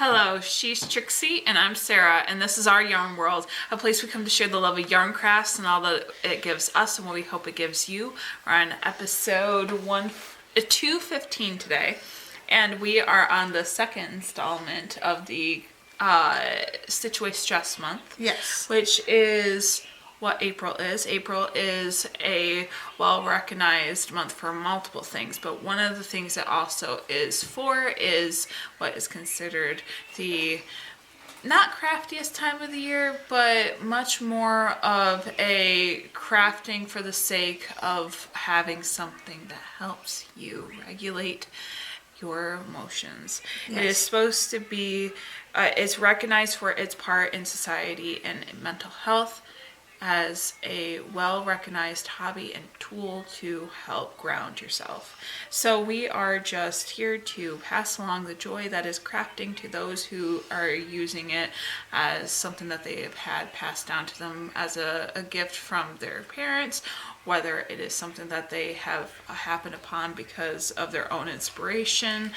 Hello, she's Trixie and I'm Sarah, and this is our Yarn World, a place we come to share the love of yarn crafts and all that it gives us and what we hope it gives you. We're on episode 215 today, and we are on the second installment of the Stitch Away Stress Month. Yes. Which is what April is. April is a well-recognized month for multiple things, but one of the things it also is what is considered the not craftiest time of the year, but much more of a crafting for the sake of having something that helps you regulate your emotions. Yes. It is supposed to be, it's recognized for its part in society and in mental health as a well-recognized hobby and tool to help ground yourself. So we are just here to pass along the joy that is crafting to those who are using it as something that they have had passed down to them as a gift from their parents, whether it is something that they have happened upon because of their own inspiration,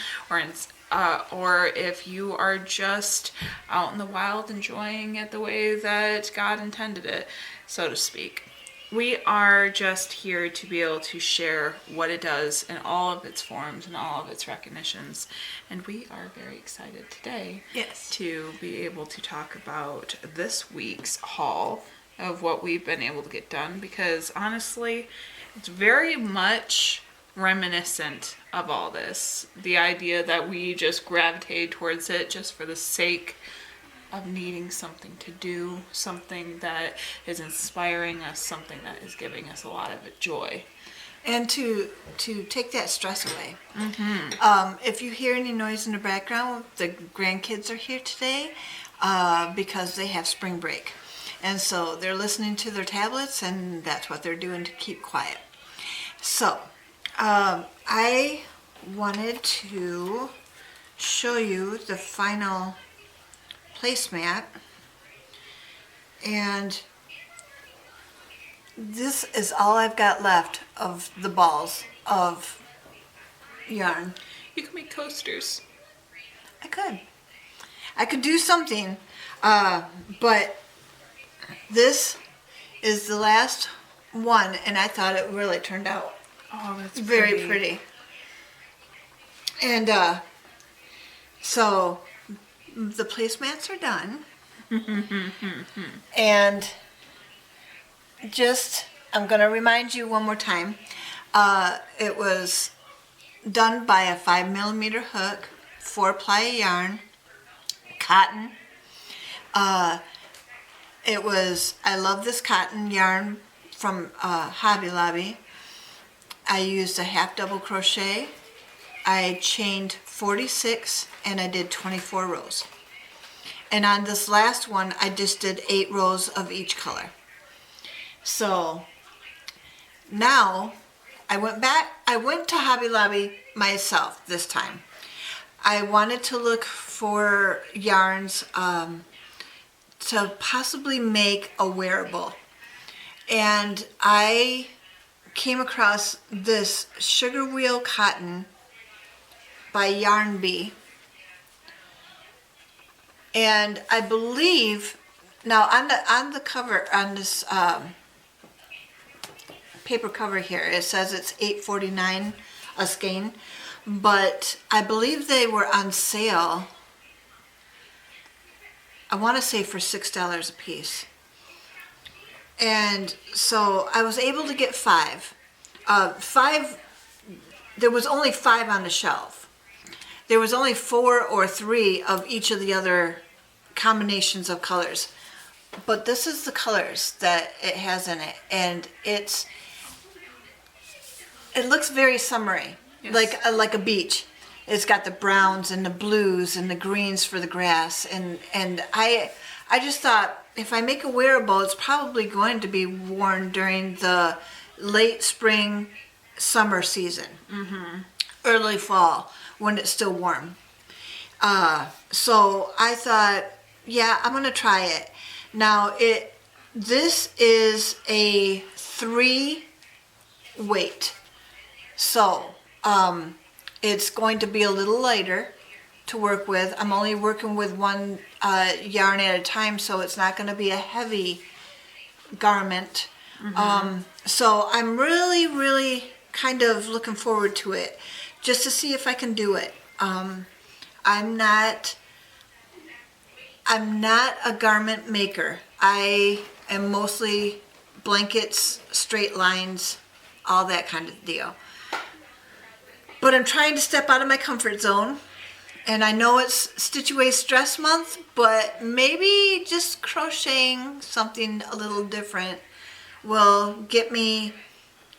or if you are just out in the wild enjoying it the way that God intended it, so to speak. We are just here to be able to share what it does in all of its forms and all of its recognitions. And we are very excited today to be able to talk about this week's haul of what we've been able to get done, because honestly, it's very much reminiscent of all this. The idea that we just gravitate towards it just for the sake of needing something to do, something that is inspiring us, something that is giving us a lot of joy. And to take that stress away. If you hear any noise in the background, the grandkids are here today because they have spring break. And so they're listening to their tablets, and that's what they're doing to keep quiet. So I wanted to show you the final placemat, and this is all I've got left of the balls of yarn. You can make coasters. I could do something, but this is the last one, and I thought it really turned out that's very pretty. And so the placemats are done. And I'm going to remind you one more time. It was done by a 5mm hook, 4-ply yarn, cotton. I love this cotton yarn from Hobby Lobby. I used a half double crochet. I chained 46 and I did 24 rows. And on this last one, I just did 8 rows of each color. So now I went to Hobby Lobby myself this time. I wanted to look for yarns to possibly make a wearable. And I came across this sugar wheel cotton by Yarn Bee. And I believe now on the cover, on this paper cover here, it says it's $8.49 a skein, but I believe they were on sale, I want to say for $6 a piece. And so I was able to get 5. There was only 5 on the shelf. There was only 4 or 3 of each of the other combinations of colors. But this is the colors that it has in it, and it looks very summery, like a beach. It's got the browns and the blues and the greens for the grass, and I just thought, if I make a wearable, it's probably going to be worn during the late spring, summer season, early fall, when it's still warm. So I thought, yeah, I'm going to try it. Now, this is a 3 weight, so it's going to be a little lighter to work with. I'm only working with one yarn at a time, so it's not going to be a heavy garment. So I'm really, really kind of looking forward to it, just to see if I can do it. I'm not a garment maker. I am mostly blankets, straight lines, all that kind of deal. But I'm trying to step out of my comfort zone. And I know it's Stitch Away Stress Month, but maybe just crocheting something a little different will get me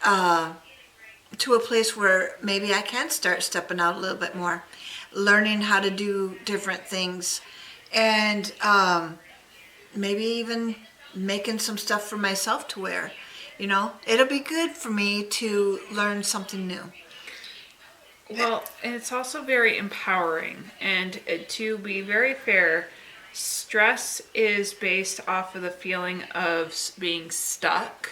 to a place where maybe I can start stepping out a little bit more, learning how to do different things, and maybe even making some stuff for myself to wear. You know, it'll be good for me to learn something new. Well, and it's also very empowering. And to be very fair, stress is based off of the feeling of being stuck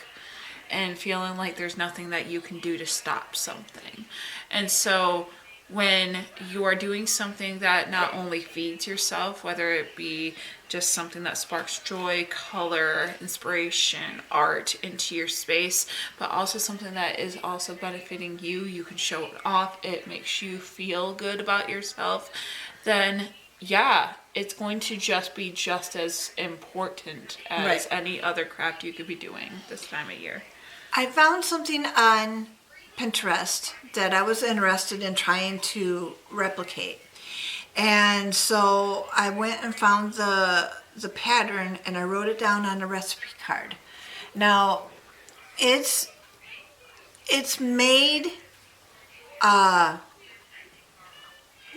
and feeling like there's nothing that you can do to stop something. And so when you are doing something that not only feeds yourself, whether it be just something that sparks joy, color, inspiration, art into your space, but also something that is also benefiting you, you can show it off, it makes you feel good about yourself, then yeah, it's going to just be just as important as Right. any other craft you could be doing this time of year. I found something on Pinterest that I was interested in trying to replicate. And so I went and found the pattern and I wrote it down on a recipe card. Now, it's made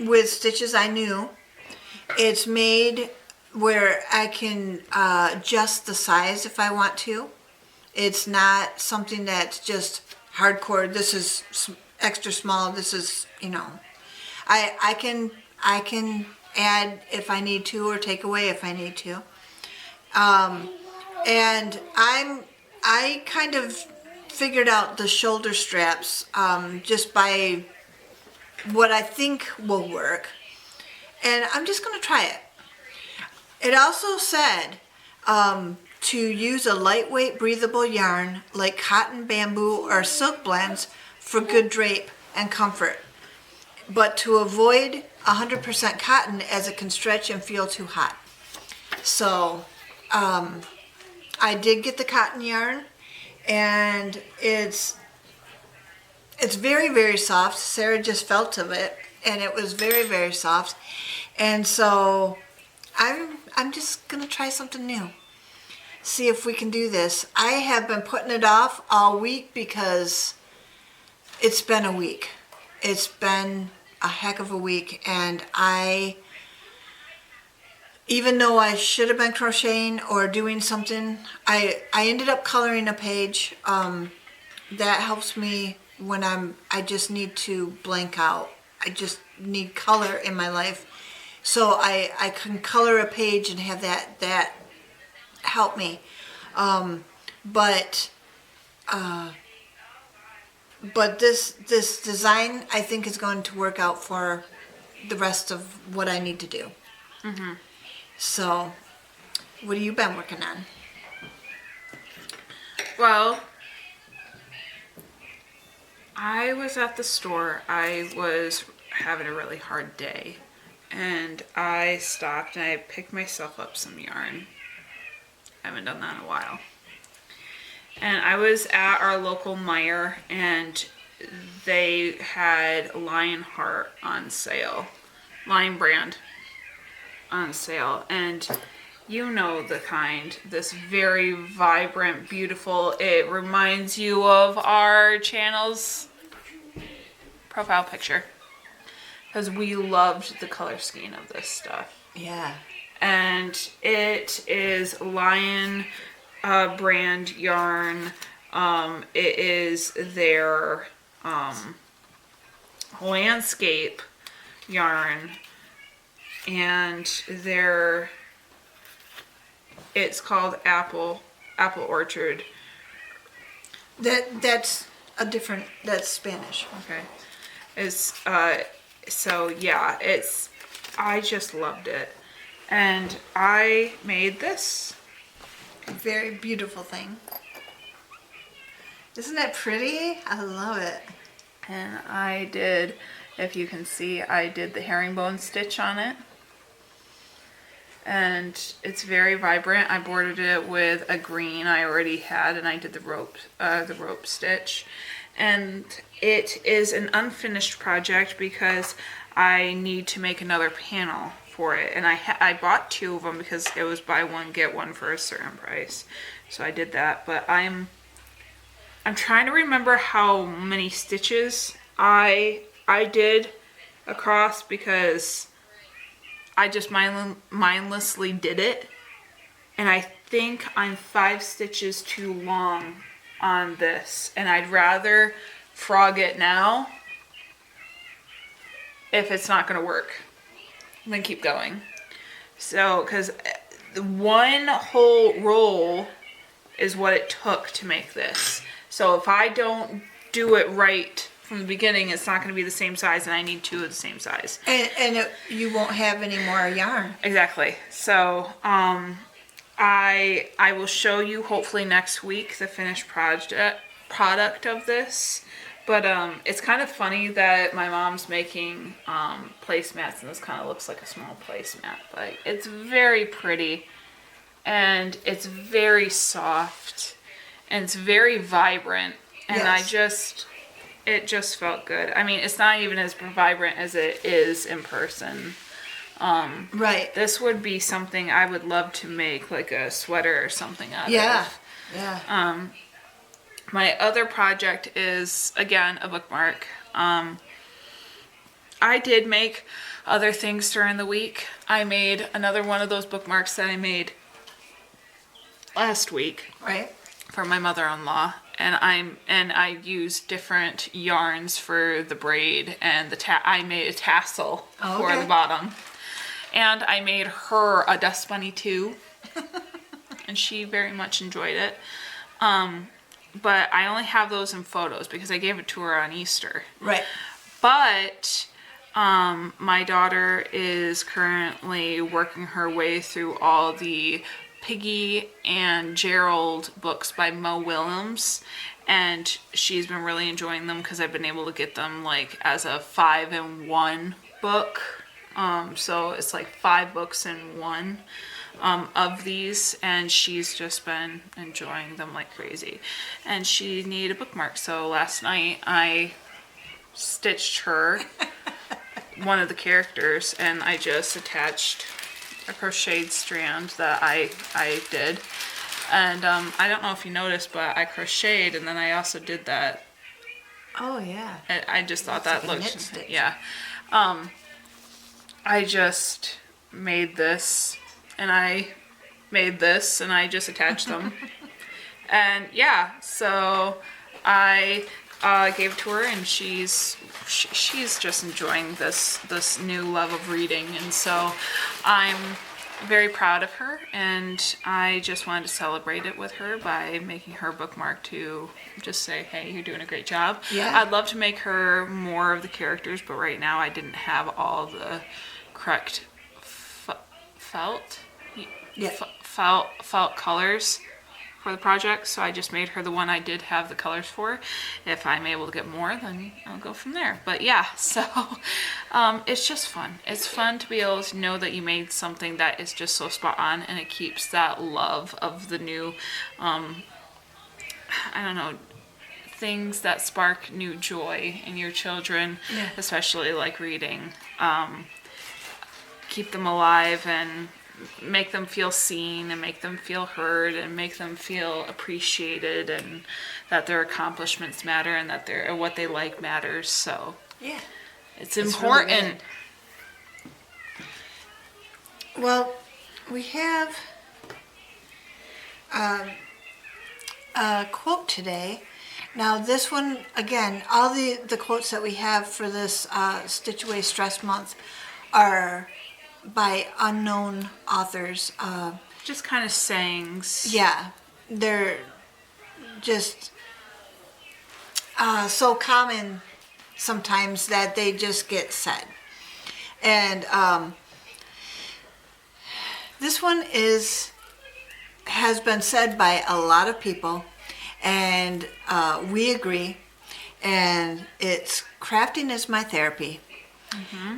with stitches I knew. It's made where I can adjust the size if I want to. It's not something that's just hardcore. This is extra small. This is, you know, I can add if I need to or take away if I need to. And I kind of figured out the shoulder straps just by what I think will work. And I'm just going to try it. It also said to use a lightweight, breathable yarn like cotton, bamboo, or silk blends for good drape and comfort, but to avoid 100% cotton as it can stretch and feel too hot. So I did get the cotton yarn, and it's very, very soft. Sarah just felt of it, and it was very, very soft. And so I'm just gonna try something new. See if we can do this. I have been putting it off all week because it's been a week. It's been a heck of a week, and even though I should have been crocheting or doing something, I ended up coloring a page. That helps me when I just need to blank out. I just need color in my life. So I can color a page and have that help me. But this design I think is going to work out for the rest of what I need to do. Mm-hmm. So, what have you been working on? Well, I was at the store. I was having a really hard day, and I stopped and I picked myself up some yarn. I haven't done that in a while. And I was at our local Meijer, and they had Lionheart on sale, Lion brand on sale, and you know the kind, this very vibrant, beautiful, it reminds you of our channel's profile picture, because we loved the color scheme of this stuff. Yeah. And it is Lion brand yarn. It is their landscape yarn, and it's called Apple Orchard. That's Spanish. Okay. It's so yeah, it's I just loved it. And I made this. Very beautiful thing. Isn't that pretty? I love it. And I did, if you can see, I did the herringbone stitch on it. And it's very vibrant. I bordered it with a green I already had, and I did the rope stitch. And it is an unfinished project because I need to make another panel for it. And I bought 2 of them because it was buy one get one for a certain price. So I did that. But I'm trying to remember how many stitches I did across, because I just mindlessly did it, and I think I'm 5 stitches too long on this, and I'd rather frog it now if it's not going to work than keep going. So, because the one whole roll is what it took to make this. So if I don't do it right from the beginning, it's not going to be the same size, and I need 2 of the same size. And you won't have any more yarn. Exactly. So I will show you hopefully next week the finished product of this. But it's kind of funny that my mom's making placemats, and this kind of looks like a small placemat, but it's very pretty, and it's very soft, and it's very vibrant, and Yes. it just felt good. I mean, it's not even as vibrant as it is in person. Right. This would be something I would love to make, like a sweater or something out Yeah. of. Yeah. My other project is, again, a bookmark. I did make other things during the week. I made another one of those bookmarks that I made last week Right. for my mother-in-law, and I used different yarns for the braid, and I made a tassel for the bottom, and I made her a dust bunny too, and she very much enjoyed it. But I only have those in photos because I gave it to her on Easter. Right. But my daughter is currently working her way through all the Piggy and Gerald books by Mo Willems, and she's been really enjoying them because I've been able to get them like as a 5-in-1 book. So it's like 5 books in one of these, and she's just been enjoying them like crazy. And she needed a bookmark, so last night I stitched her one of the characters, and I just attached a crocheted strand that I did. And I don't know if you noticed, but I crocheted, and then I also did that. Oh yeah. I just thought that like a knit looked, stitch. yeah. I just made this, and I made this, and I just attached them. And yeah, so I gave it to her, and she's just enjoying this new love of reading, and so I'm very proud of her, and I just wanted to celebrate it with her by making her bookmark to just say, hey, you're doing a great job. Yeah. I'd love to make her more of the characters, but right now I didn't have all the correct felt colors for the project, so I just made her the one I did have the colors for. If I'm able to get more, then I'll go from there. But yeah, so it's just fun. It's fun to be able to know that you made something that is just so spot on, and it keeps that love of the new, I don't know, things that spark new joy in your children, especially like reading. Keep them alive and make them feel seen, and make them feel heard, and make them feel appreciated, and that their accomplishments matter, and that what they like matters. So Yeah. it's important. Really, well, we have a quote today. Now this one, again, all the quotes that we have for this Stitch Away Stress Month are by unknown authors. Just kind of sayings. Yeah, they're just so common sometimes that they just get said. And this one has been said by a lot of people, and we agree. And it's crafting is my therapy.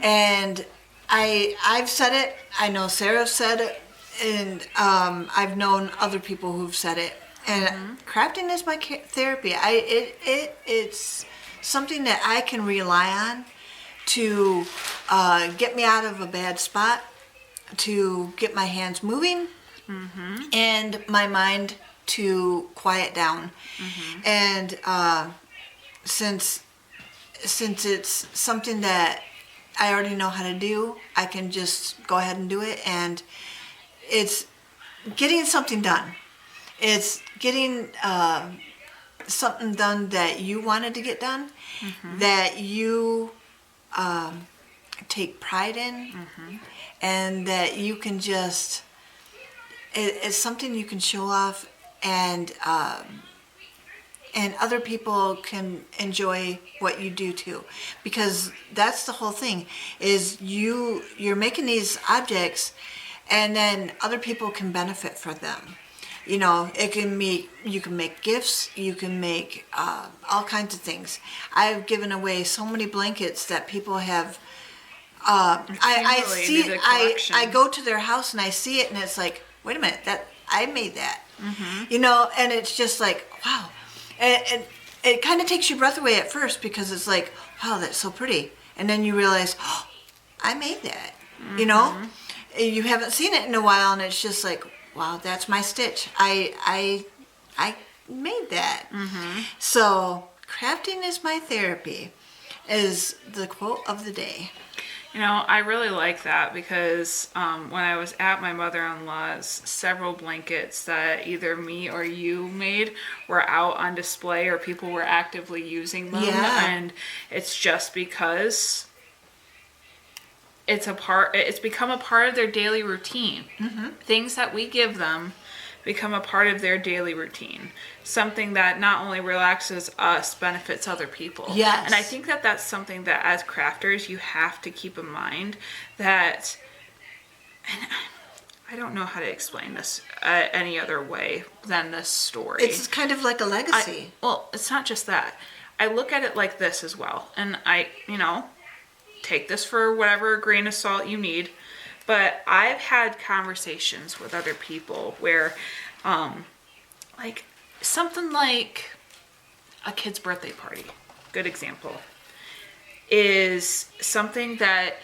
And I've said it. I know Sarah said it, and I've known other people who've said it. And crafting is my therapy. It's something that I can rely on to get me out of a bad spot, to get my hands moving, and my mind to quiet down. And since it's something that I already know how to do, I can just go ahead and do it. And it's getting something done. It's getting something done that you wanted to get done, that you take pride in, and that you can just, it's something you can show off, and other people can enjoy what you do too, because that's the whole thing, is you're making these objects, and then other people can benefit from them. You know, you can make gifts, you can make all kinds of things. I've given away so many blankets that people have. I go to their house and I see it, and it's like, wait a minute, that I made that. You know, and it's just like, wow. And it kind of takes your breath away at first, because it's like, wow, that's so pretty. And then you realize, oh, I made that. You know, you haven't seen it in a while, and it's just like, wow, that's my stitch. I made that. So crafting is my therapy is the quote of the day. You know, I really like that, because when I was at my mother-in-law's, several blankets that either me or you made were out on display, or people were actively using them. Yeah. And it's just because it's become a part of their daily routine. Things that we give them become a part of their daily routine. Something that not only relaxes us, benefits other people. Yes. And I think that that's something that as crafters you have to keep in mind, that, and I don't know how to explain this any other way than this story. It's kind of like a legacy. Well, it's not just that. I look at it like this as well. And I, take this for whatever grain of salt you need. But I've had conversations with other people where, like, something like a kid's birthday party, good example, is something that,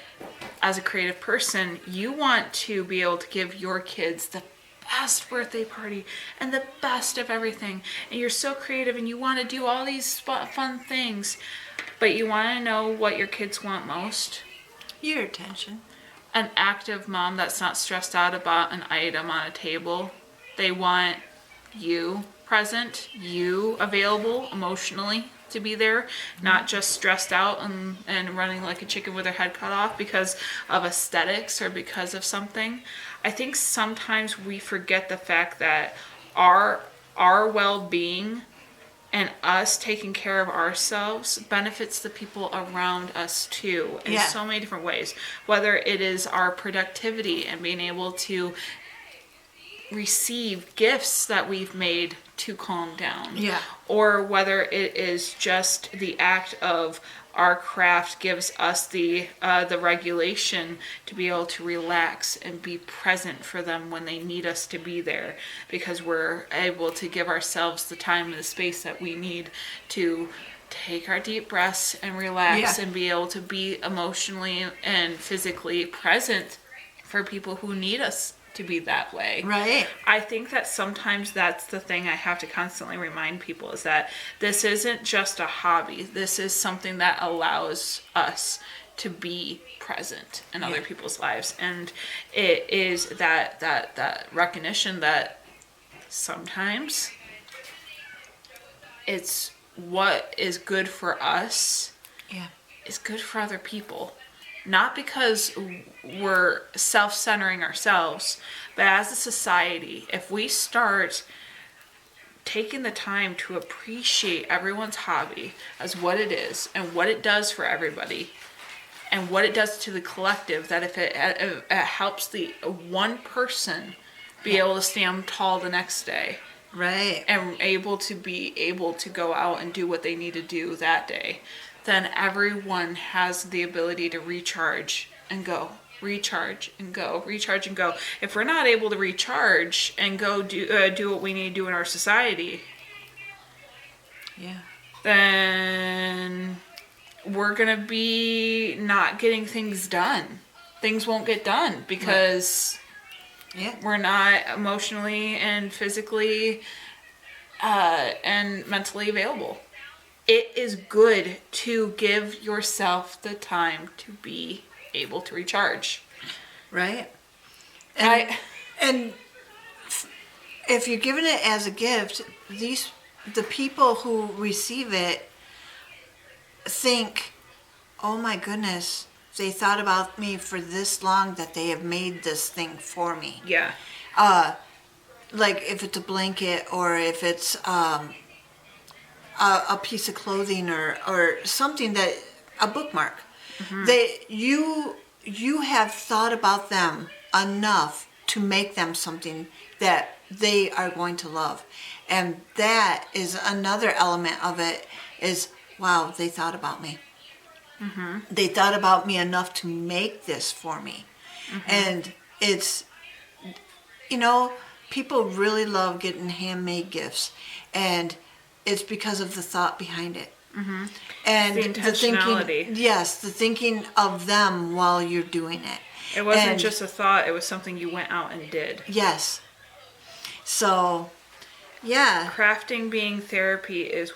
as a creative person, you want to be able to give your kids the best birthday party and the best of everything. And you're so creative and you want to do all these fun things, but you want to know what your kids want most? Your attention. An active mom that's not stressed out about an item on a table. They want you present, you available emotionally to be there, not just stressed out and running like a chicken with their head cut off because of aesthetics or because of something. I think sometimes we forget the fact that our well-being and us taking care of ourselves benefits the people around us too, in so many different ways. Whether it is our productivity and being able to receive gifts that we've made to calm down. Or whether it is just the act of our craft gives us the regulation to be able to relax and be present for them when they need us to be there, because we're able to give ourselves the time and the space that we need to take our deep breaths and relax and be able to be emotionally and physically present for people who need us to be that way. Right. I think that sometimes that's the thing I have to constantly remind people, is that this isn't just a hobby. This is something that allows us to be present in other people's lives. And it is that recognition that sometimes it's what is good for us is good for other people. Not because we're self-centering ourselves, but as a society, if we start taking the time to appreciate everyone's hobby as what it is and what it does for everybody, and what it does to the collective, that if it helps the one person be able to stand tall the next day, Right. and be able to go out and do what they need to do that day, then everyone has the ability to recharge and go. Recharge and go. Recharge and go. If we're not able to recharge and go do what we need to do in our society, Yeah. then we're going to be not getting things done. Things won't get done because Yeah. we're not emotionally and physically and mentally available. It is good to give yourself the time to be able to recharge. Right. And if you're giving it as a gift, the people who receive it think, oh my goodness, they thought about me for this long that they have made this thing for me. Yeah. Like if it's a blanket or if it's a piece of clothing or something a bookmark. You have thought about them enough to make them something that they are going to love. And that is another element of it is, wow, they thought about me. Mm-hmm. They thought about me enough to make this for me. Mm-hmm. And it's, people really love getting handmade gifts. And it's because of the thought behind it. Mm-hmm. And the intentionality. The thinking of them while you're doing it. It wasn't just a thought, it was something you went out and did. Yes. So, yeah. Crafting being therapy is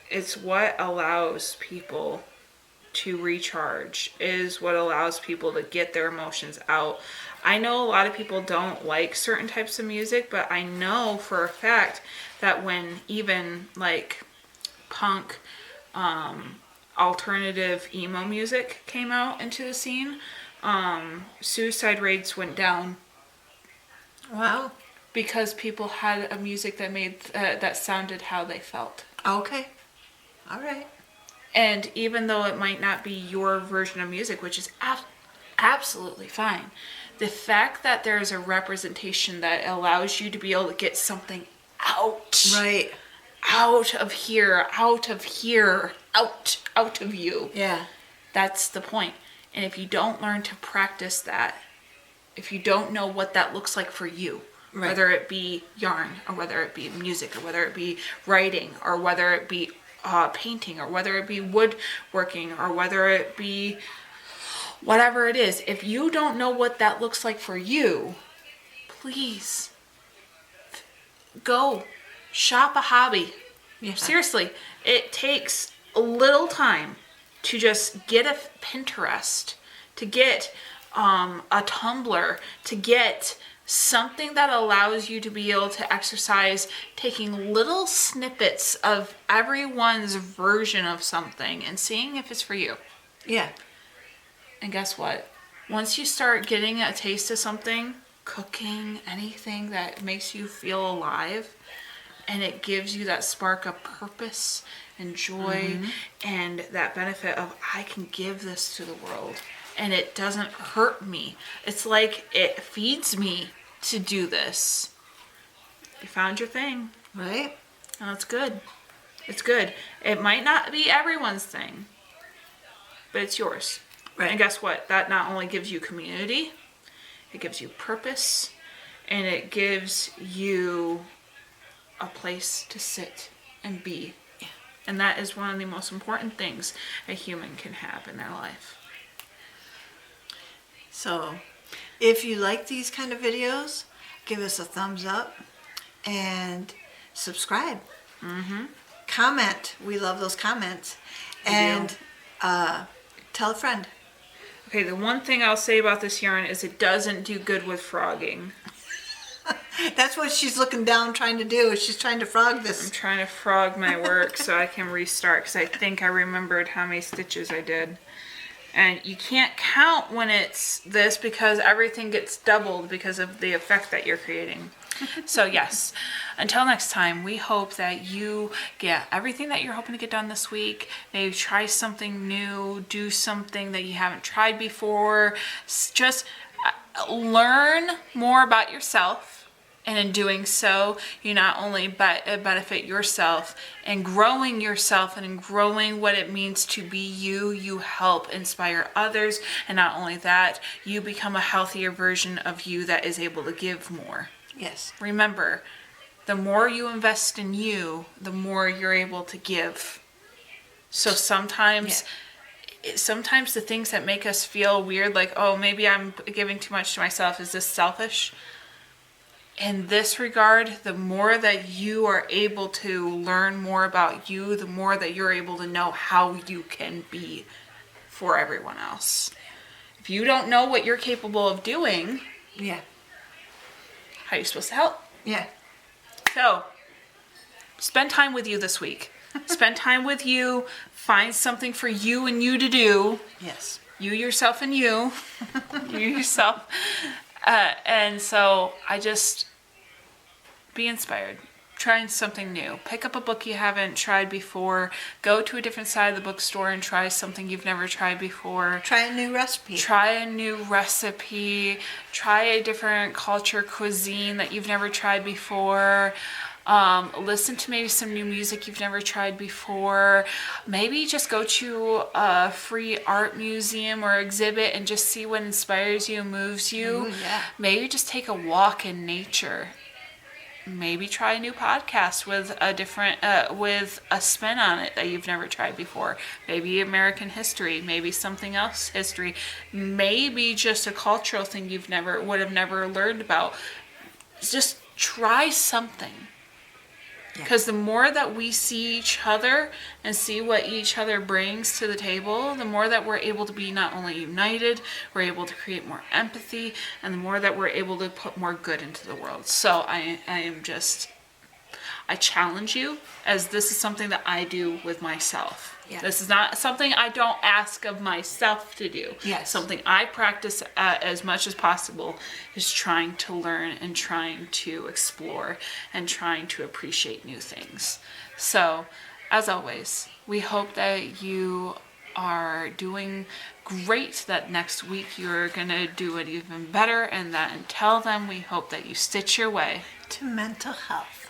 it's what allows people to recharge, is what allows people to get their emotions out. I know a lot of people don't like certain types of music, but I know for a fact that when even like punk, alternative emo music came out into the scene, suicide rates went down. Wow. Because people had a music that made that sounded how they felt. Okay. All right. And even though it might not be your version of music, which is absolutely fine, the fact that there's a representation that allows you to be able to get something out. Right. Out of here, out of you. Yeah. That's the point. And if you don't learn to practice that, if you don't know what that looks like for you, right, whether it be yarn, or whether it be music, or whether it be writing, or whether it be painting, or whether it be woodworking, or whether it be whatever it is, if you don't know what that looks like for you, please go shop a hobby. Yeah. Seriously, it takes a little time to just get a Pinterest, to get a Tumblr, to get something that allows you to be able to exercise taking little snippets of everyone's version of something and seeing if it's for you. Yeah. And guess what? Once you start getting a taste of something, cooking, anything that makes you feel alive, and it gives you that spark of purpose and joy, mm-hmm, and that benefit of, I can give this to the world and it doesn't hurt me. It's like it feeds me to do this. You found your thing. Right. And it's good. It's good. It might not be everyone's thing, but it's yours. Right. And guess what? That not only gives you community, it gives you purpose, and it gives you a place to sit and be. Yeah. And that is one of the most important things a human can have in their life. So, if you like these kind of videos, give us a thumbs up and subscribe. Mm-hmm. Comment. We love those comments. And tell a friend. Okay, the one thing I'll say about this yarn is it doesn't do good with frogging. That's what she's looking down trying to do. She's trying to frog this. I'm trying to frog my work so I can restart, because I think I remembered how many stitches I did. And you can't count when it's this because everything gets doubled because of the effect that you're creating. So yes, until next time, we hope that you get everything that you're hoping to get done this week. Maybe try something new, do something that you haven't tried before. Just learn more about yourself. And in doing so, you not only benefit yourself and growing yourself and in growing what it means to be you, you help inspire others. And not only that, you become a healthier version of you that is able to give more. Yes. Remember, the more you invest in you, the more you're able to give. So sometimes the things that make us feel weird, like, oh, maybe I'm giving too much to myself, is this selfish? In this regard, the more that you are able to learn more about you, the more that you're able to know how you can be for everyone else. If you don't know what you're capable of doing, Yeah. how are you supposed to help? Yeah. So, spend time with you this week. Spend time with you. Find something for you and you to do. Yes. You, yourself, and you. You, yourself. And so, be inspired. Trying something new. Pick up a book you haven't tried before. Go to a different side of the bookstore and try something you've never tried before. Try a new recipe. Try a new recipe. Try a different culture, cuisine that you've never tried before. Listen to maybe some new music you've never tried before. Maybe just go to a free art museum or exhibit and just see what inspires you and moves you. Ooh, yeah. Maybe just take a walk in nature. Maybe try a new podcast with a different, with a spin on it that you've never tried before. Maybe American history, maybe something else history, maybe just a cultural thing would have never learned about. Just try something. Because the more that we see each other and see what each other brings to the table, the more that we're able to be not only united, we're able to create more empathy, and the more that we're able to put more good into the world. So I challenge you, as this is something that I do with myself. Yeah. This is not something I don't ask of myself to do. Yes. Something I practice as much as possible is trying to learn and trying to explore and trying to appreciate new things. So, as always, we hope that you are doing great, that next week you're going to do it even better, and that until then, we hope that you stitch your way To mental health.